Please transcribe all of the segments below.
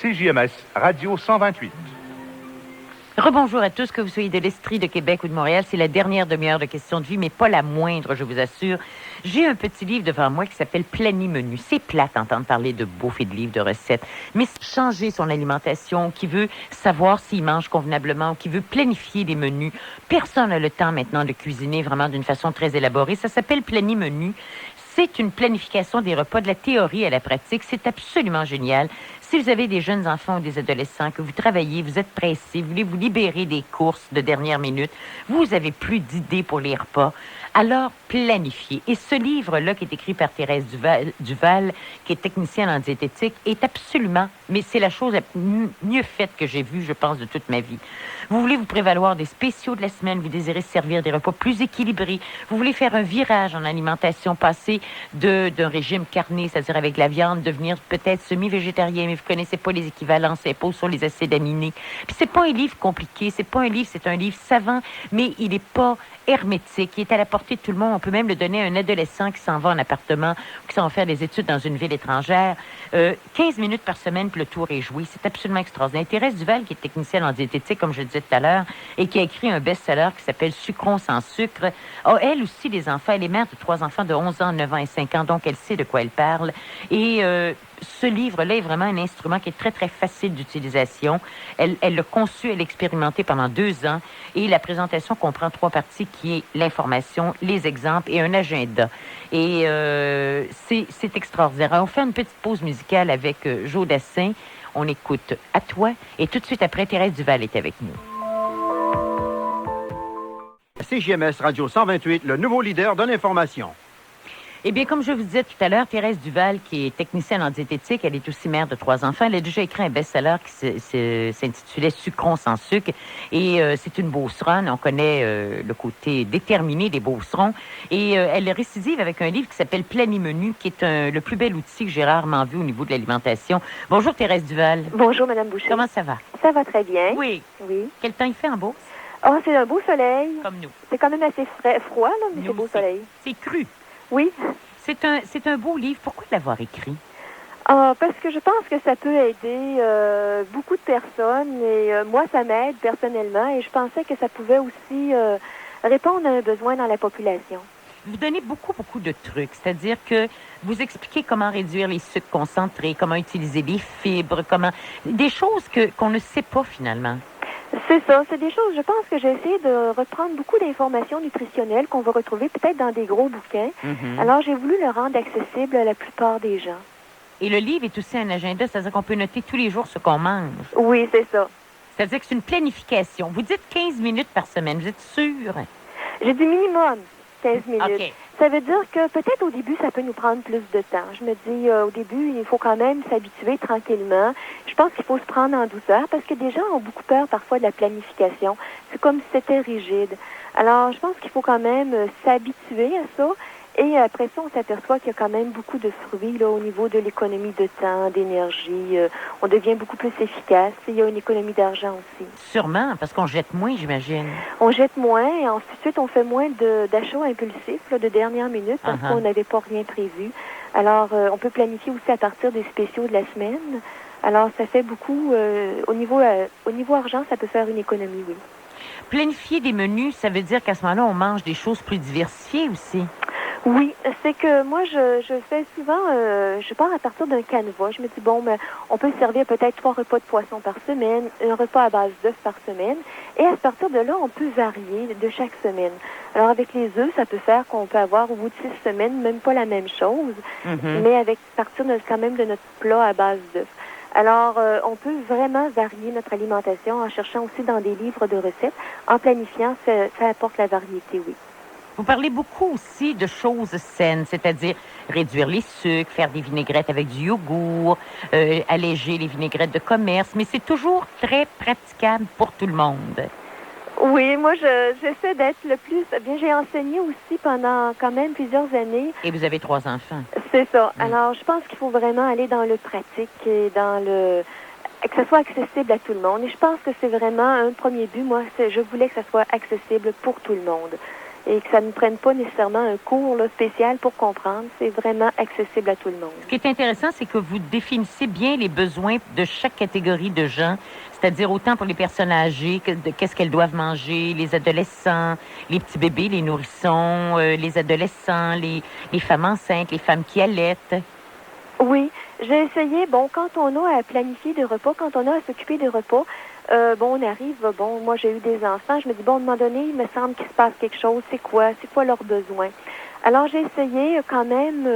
CJMS Radio 128. Rebonjour à tous, que vous soyez de l'Estrie, de Québec ou de Montréal. C'est la dernière demi-heure de questions de vie, mais pas la moindre, je vous assure. J'ai un petit livre devant moi qui s'appelle Planimenu. C'est plate d'entendre parler de bouffe et de livres de recettes, mais changer son alimentation, qui veut savoir s'il mange convenablement ou qui veut planifier des menus. Personne n'a le temps maintenant de cuisiner vraiment d'une façon très élaborée. Ça s'appelle Planimenu. C'est une planification des repas de la théorie à la pratique. C'est absolument génial. Si vous avez des jeunes enfants ou des adolescents, que vous travaillez, vous êtes pressés, vous voulez vous libérer des courses de dernière minute, vous avez plus d'idées pour les repas, alors planifiez. Et ce livre-là, qui est écrit par Thérèse Duval, qui est technicienne en diététique, est absolument, mais c'est la chose la mieux faite que j'ai vue, je pense, de toute ma vie. Vous voulez vous prévaloir des spéciaux de la semaine, vous désirez servir des repas plus équilibrés, vous voulez faire un virage en alimentation, passer d'un régime carné, c'est-à-dire avec la viande, devenir peut-être semi-végétarien, mais vous connaissez pas les équivalences impôts sur les acides aminés. Puis c'est pas un livre compliqué, c'est un livre savant, mais il est pas hermétique, il est à la portée de tout le monde. On peut même le donner à un adolescent qui s'en va en appartement ou qui s'en va faire des études dans une ville étrangère. 15 minutes par semaine, puis le tour est joué. C'est absolument extraordinaire. Thérèse Duval, qui est technicienne en diététique, comme je le disais tout à l'heure, et qui a écrit un best-seller qui s'appelle Sucrons sans sucre, a elle aussi des enfants. Elle est mère de 3 enfants de 11 ans, 9 ans et 5 ans, donc elle sait de quoi elle parle. Et ce livre-là est vraiment un instrument qui est très, très facile d'utilisation. Elle l'a conçu, elle l'a expérimenté pendant 2 ans. Et la présentation comprend 3 parties, qui est l'information, les exemples et un agenda. Et c'est extraordinaire. Alors, on fait une petite pause musicale avec Joe Dassin. On écoute « À toi ». Et tout de suite après, Thérèse Duval est avec nous. CJMS Radio 128, le nouveau leader de l'information. Eh bien, comme je vous disais tout à l'heure, Thérèse Duval, qui est technicienne en diététique, elle est aussi mère de 3 enfants. Elle a déjà écrit un best-seller qui s'intitulait Sucrons sans sucre. Et c'est une beauceronne. On connaît le côté déterminé des beaucerons. Et elle récidive avec un livre qui s'appelle Planimenu, qui est le plus bel outil que j'ai rarement vu au niveau de l'alimentation. Bonjour, Thérèse Duval. Bonjour, Madame Boucher. Comment ça va? Ça va très bien. Oui. Oui. Quel temps il fait en Beauce? Oh, c'est un beau soleil. Comme nous. C'est quand même assez froid, là, mais c'est beau soleil. C'est cru. Oui. C'est un beau livre. Pourquoi l'avoir écrit? Parce que je pense que ça peut aider beaucoup de personnes et moi, ça m'aide personnellement et je pensais que ça pouvait aussi répondre à un besoin dans la population. Vous donnez beaucoup de trucs, c'est-à-dire que vous expliquez comment réduire les sucres concentrés, comment utiliser les fibres, des choses qu'on ne sait pas finalement. C'est ça, c'est des choses, je pense que j'ai essayé de reprendre beaucoup d'informations nutritionnelles qu'on va retrouver peut-être dans des gros bouquins. Mm-hmm. Alors, j'ai voulu le rendre accessible à la plupart des gens. Et le livre est aussi un agenda, c'est-à-dire qu'on peut noter tous les jours ce qu'on mange. Oui, c'est ça. C'est-à-dire que c'est une planification. Vous dites 15 minutes par semaine, vous êtes sûre? J'ai dit minimum 15 minutes. Okay. Ça veut dire que peut-être au début, ça peut nous prendre plus de temps. Je me dis, au début, il faut quand même s'habituer tranquillement. Je pense qu'il faut se prendre en douceur parce que des gens ont beaucoup peur parfois de la planification. C'est comme si c'était rigide. Alors, je pense qu'il faut quand même s'habituer à ça. Et après ça, on s'aperçoit qu'il y a quand même beaucoup de fruits là, au niveau de l'économie de temps, d'énergie. On devient beaucoup plus efficace. Il y a une économie d'argent aussi. Sûrement, parce qu'on jette moins, j'imagine. On jette moins et ensuite, on fait moins d'achats impulsifs là, de dernière minute parce qu'on n'avait pas rien prévu. Alors, on peut planifier aussi à partir des spéciaux de la semaine. Alors, ça fait beaucoup. Au niveau argent, ça peut faire une économie, oui. Planifier des menus, ça veut dire qu'à ce moment-là, on mange des choses plus diversifiées aussi. Oui, c'est que moi, je fais souvent, je pars à partir d'un canevas. Je me dis, bon, ben, on peut servir peut-être 3 repas de poisson par semaine, un repas à base d'œufs par semaine. Et à partir de là, on peut varier de chaque semaine. Alors, avec les œufs, ça peut faire qu'on peut avoir au bout de 6 semaines, même pas la même chose, mais avec partir quand même de notre plat à base d'œufs. Alors, on peut vraiment varier notre alimentation en cherchant aussi dans des livres de recettes. En planifiant, ça apporte la variété, oui. Vous parlez beaucoup aussi de choses saines, c'est-à-dire réduire les sucres, faire des vinaigrettes avec du yogourt, alléger les vinaigrettes de commerce, mais c'est toujours très praticable pour tout le monde. Oui, moi, j'essaie d'être le plus... Bien, j'ai enseigné aussi pendant quand même plusieurs années. Et vous avez 3 enfants. C'est ça. Alors, je pense qu'il faut vraiment aller dans le pratique et dans que ça soit accessible à tout le monde. Et je pense que c'est vraiment un premier but. Moi, je voulais que ça soit accessible pour tout le monde. et que ça ne prenne pas nécessairement un cours là, spécial pour comprendre. C'est vraiment accessible à tout le monde. Ce qui est intéressant, c'est que vous définissez bien les besoins de chaque catégorie de gens, c'est-à-dire autant pour les personnes âgées, qu'est-ce qu'elles doivent manger, les adolescents, les petits bébés, les nourrissons, les adolescents, les femmes enceintes, les femmes qui allaitent. Oui, j'ai essayé, quand on a à planifier des repas, quand on a à s'occuper des repas, on arrive, moi j'ai eu des enfants, je me dis, à un moment donné, il me semble qu'il se passe quelque chose, c'est quoi leurs besoins? Alors j'ai essayé quand même,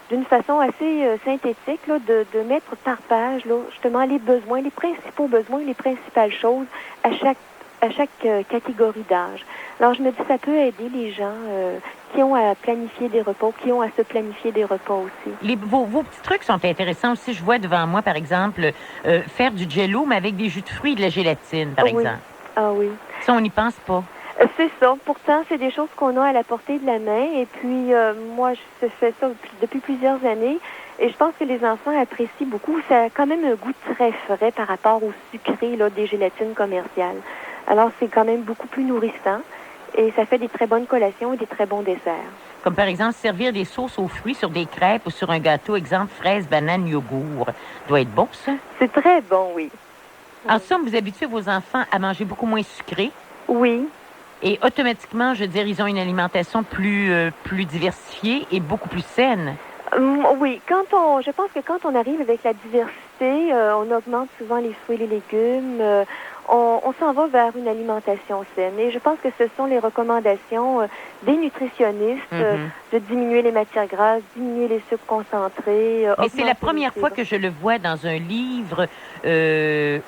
d'une façon assez synthétique, là, de mettre par page, là, justement, les besoins, les principaux besoins, les principales choses à chaque catégorie d'âge. Alors je me dis, ça peut aider les gens qui ont à planifier des repas, qui ont à se planifier des repas aussi. Vos petits trucs sont intéressants aussi. Je vois devant moi, par exemple, faire du jello, mais avec des jus de fruits et de la gélatine, par exemple. Ah oui. Ça, on n'y pense pas. C'est ça. Pourtant, c'est des choses qu'on a à la portée de la main. Et puis, moi, je fais ça depuis plusieurs années. Et je pense que les enfants apprécient beaucoup. Ça a quand même un goût très frais par rapport au sucré là, des gélatines commerciales. Alors, c'est quand même beaucoup plus nourrissant. Et ça fait des très bonnes collations et des très bons desserts. Comme par exemple, servir des sauces aux fruits sur des crêpes ou sur un gâteau, exemple fraise, banane, yogourt. Doit être bon, ça? C'est très bon, oui. En somme, vous habituez vos enfants à manger beaucoup moins sucré. Oui. Et automatiquement, je veux dire, ils ont une alimentation plus diversifiée et beaucoup plus saine. Oui, je pense que quand on arrive avec la diversité, on augmente souvent les fruits et les légumes. On s'en va vers une alimentation saine. Et je pense que ce sont les recommandations des nutritionnistes de diminuer les matières grasses, diminuer les sucres concentrés. Mais c'est la première fois que je le vois dans un livre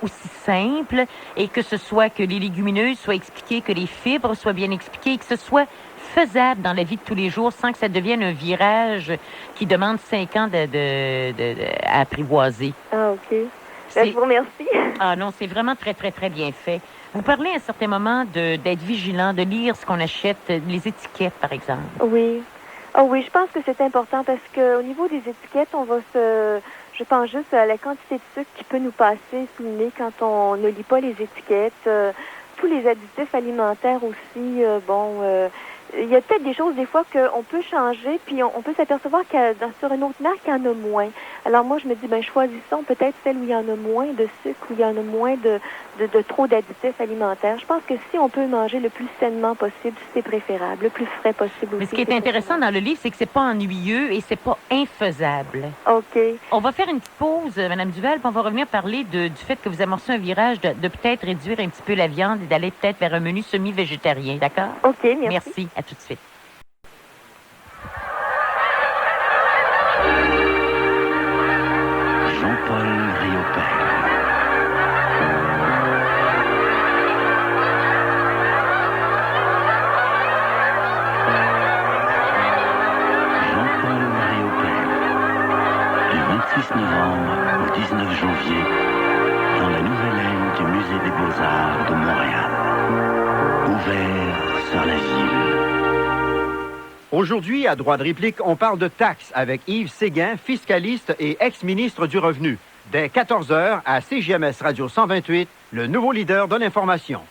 aussi simple et que ce soit que les légumineuses soient expliquées, que les fibres soient bien expliquées, que ce soit faisable dans la vie de tous les jours sans que ça devienne un virage qui demande 5 ans à apprivoiser. Ah, OK. Je vous remercie. Ah non, c'est vraiment très, très, très bien fait. Vous parlez à un certain moment d'être vigilant, de lire ce qu'on achète, les étiquettes, par exemple. Oui. Ah oui, je pense que c'est important parce qu'au niveau des étiquettes, je pense juste à la quantité de sucre qui peut nous passer sous le nez quand on ne lit pas les étiquettes. Tous les additifs alimentaires aussi, il y a peut-être des choses des fois qu'on peut changer, puis on peut s'apercevoir sur une autre marque, il y en a moins. Alors moi, je me dis, choisissons peut-être celle où il y en a moins de sucre, où il y en a moins de trop d'additifs alimentaires. Je pense que si on peut manger le plus sainement possible, c'est préférable, le plus frais possible aussi. Mais ce qui est intéressant dans le livre, c'est que c'est pas ennuyeux et c'est pas infaisable. OK. On va faire une petite pause, Mme Duval, puis on va revenir parler du fait que vous amorcez un virage de peut-être réduire un petit peu la viande et d'aller peut-être vers un menu semi-végétarien, d'accord? OK, merci. Merci. À tout de suite. Jean-Paul Riopelle. Jean-Paul Riopelle. Du 26 novembre au 19 janvier, dans la nouvelle aile du Musée des Beaux-Arts de Montréal. Ouvert sur la ville. Aujourd'hui, à Droit de réplique, on parle de taxes avec Yves Séguin, fiscaliste et ex-ministre du Revenu. Dès 14h à CJMS Radio 128, le nouveau leader de l'information.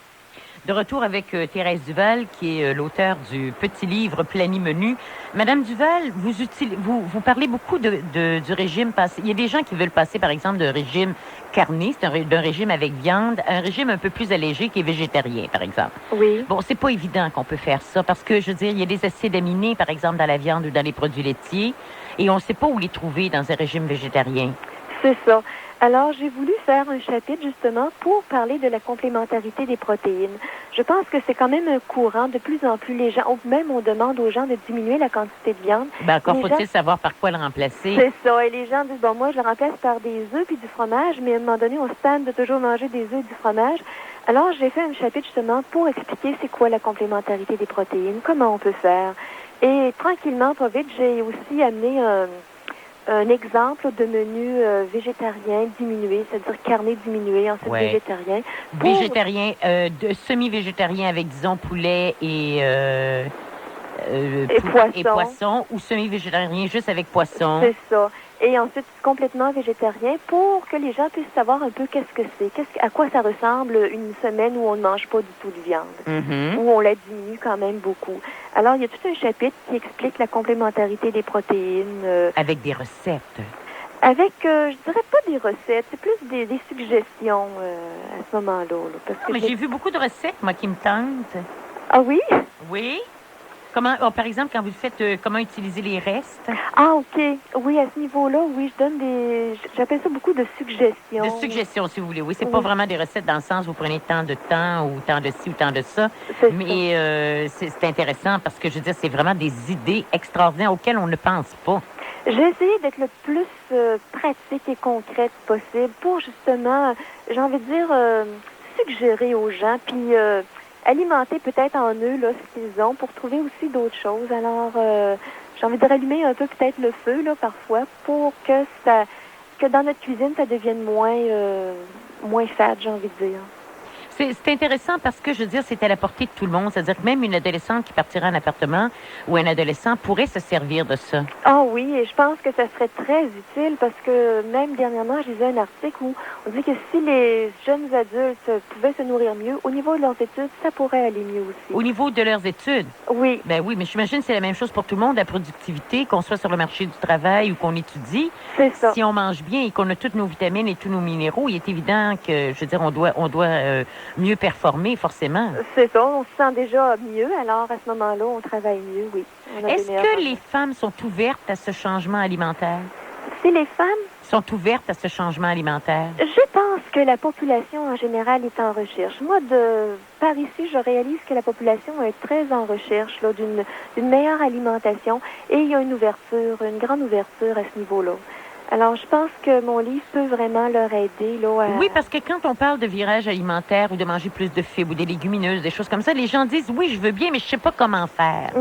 De retour avec Thérèse Duval, qui est l'auteure du petit livre Plani-Menu. Madame Duval, vous parlez beaucoup du régime passé. Il y a des gens qui veulent passer, par exemple, d'un régime carné, d'un régime avec viande, à un régime un peu plus allégé qui est végétarien, par exemple. Oui. Bon, c'est pas évident qu'on peut faire ça parce que, je veux dire, il y a des acides aminés, par exemple, dans la viande ou dans les produits laitiers, et on ne sait pas où les trouver dans un régime végétarien. C'est ça. Alors, j'ai voulu faire un chapitre, justement, pour parler de la complémentarité des protéines. Je pense que c'est quand même un courant. De plus en plus, les gens, même on demande aux gens de diminuer la quantité de viande. Ben, encore faut-il savoir par quoi le remplacer. C'est ça. Et les gens disent, moi, je le remplace par des œufs puis du fromage, mais à un moment donné, on se tanne de toujours manger des œufs et du fromage. Alors, j'ai fait un chapitre, justement, pour expliquer c'est quoi la complémentarité des protéines, comment on peut faire. Et tranquillement, pas vite, j'ai aussi amené un exemple de menu végétarien diminué, c'est-à-dire carné diminué, ensuite végétarien. Végétarien, semi-végétarien avec, disons, poulet et poisson, ou semi-végétarien juste avec poisson. C'est ça. et ensuite complètement végétarien pour que les gens puissent savoir un peu qu'est-ce que c'est, à quoi ça ressemble une semaine où on ne mange pas du tout de viande, où on la diminue quand même beaucoup. Alors, il y a tout un chapitre qui explique la complémentarité des protéines. Avec des recettes. Avec, je dirais pas des recettes, c'est plus des suggestions à ce moment-là. Là, parce que Mais j'ai vu beaucoup de recettes, moi, qui me tentent. Ah oui? Oui. Comment, par exemple, quand vous faites comment utiliser les restes. Ah, OK. Oui, à ce niveau-là, oui, je donne j'appelle ça beaucoup de suggestions. De suggestions, si vous voulez. Oui, c'est pas vraiment des recettes dans le sens où vous prenez tant de temps ou tant de ci ou tant de ça. Mais c'est intéressant parce que, je veux dire, c'est vraiment des idées extraordinaires auxquelles on ne pense pas. J'ai essayé d'être le plus pratique et concrète possible pour justement, j'ai envie de dire, suggérer aux gens, puis alimenter peut-être en eux là, ce qu'ils ont pour trouver aussi d'autres choses. Alors, j'ai envie de rallumer un peu peut-être le feu là, parfois pour que dans notre cuisine, ça devienne moins fade, j'ai envie de dire. C'est intéressant parce que, je veux dire, c'est à la portée de tout le monde. C'est-à-dire que même une adolescente qui partira en appartement ou un adolescent pourrait se servir de ça. Ah oui, et je pense que ça serait très utile parce que même dernièrement, je lisais un article où on dit que si les jeunes adultes pouvaient se nourrir mieux, au niveau de leurs études, ça pourrait aller mieux aussi. Au niveau de leurs études? Oui. Ben oui, mais j'imagine que c'est la même chose pour tout le monde, la productivité, qu'on soit sur le marché du travail ou qu'on étudie. C'est ça. Si on mange bien et qu'on a toutes nos vitamines et tous nos minéraux, il est évident que, je veux dire, on doit mieux performer, forcément. C'est ça, on se sent déjà mieux, alors à ce moment-là, on travaille mieux, oui. Est-ce que les femmes sont ouvertes à ce changement alimentaire? Si les femmes sont ouvertes à ce changement alimentaire? Je pense que la population en général est en recherche. Moi, par ici, je réalise que la population est très en recherche là, d'une meilleure alimentation et il y a une grande ouverture à ce niveau-là. Alors, je pense que mon livre peut vraiment leur aider. Là, Oui, parce que quand on parle de virage alimentaire ou de manger plus de fibres ou des légumineuses, des choses comme ça, les gens disent, oui, je veux bien, mais je sais pas comment faire.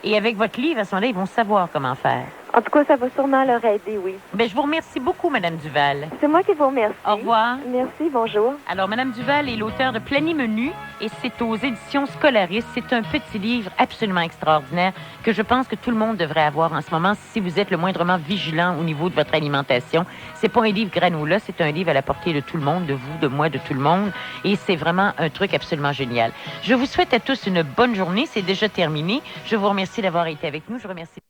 Et avec votre livre, à ce moment-là, ils vont savoir comment faire. En tout cas, ça va sûrement leur aider, oui. Bien, je vous remercie beaucoup, Mme Duval. C'est moi qui vous remercie. Au revoir. Merci, bonjour. Alors, Mme Duval est l'auteure de Planimenu et c'est aux éditions Scolaris. C'est un petit livre absolument extraordinaire que je pense que tout le monde devrait avoir en ce moment si vous êtes le moindrement vigilant au niveau de votre alimentation. C'est pas un livre granola, c'est un livre à la portée de tout le monde, de vous, de moi, de tout le monde. Et c'est vraiment un truc absolument génial. Je vous souhaite à tous une bonne journée. C'est déjà terminé. Je vous remercie d'avoir été avec nous. Je remercie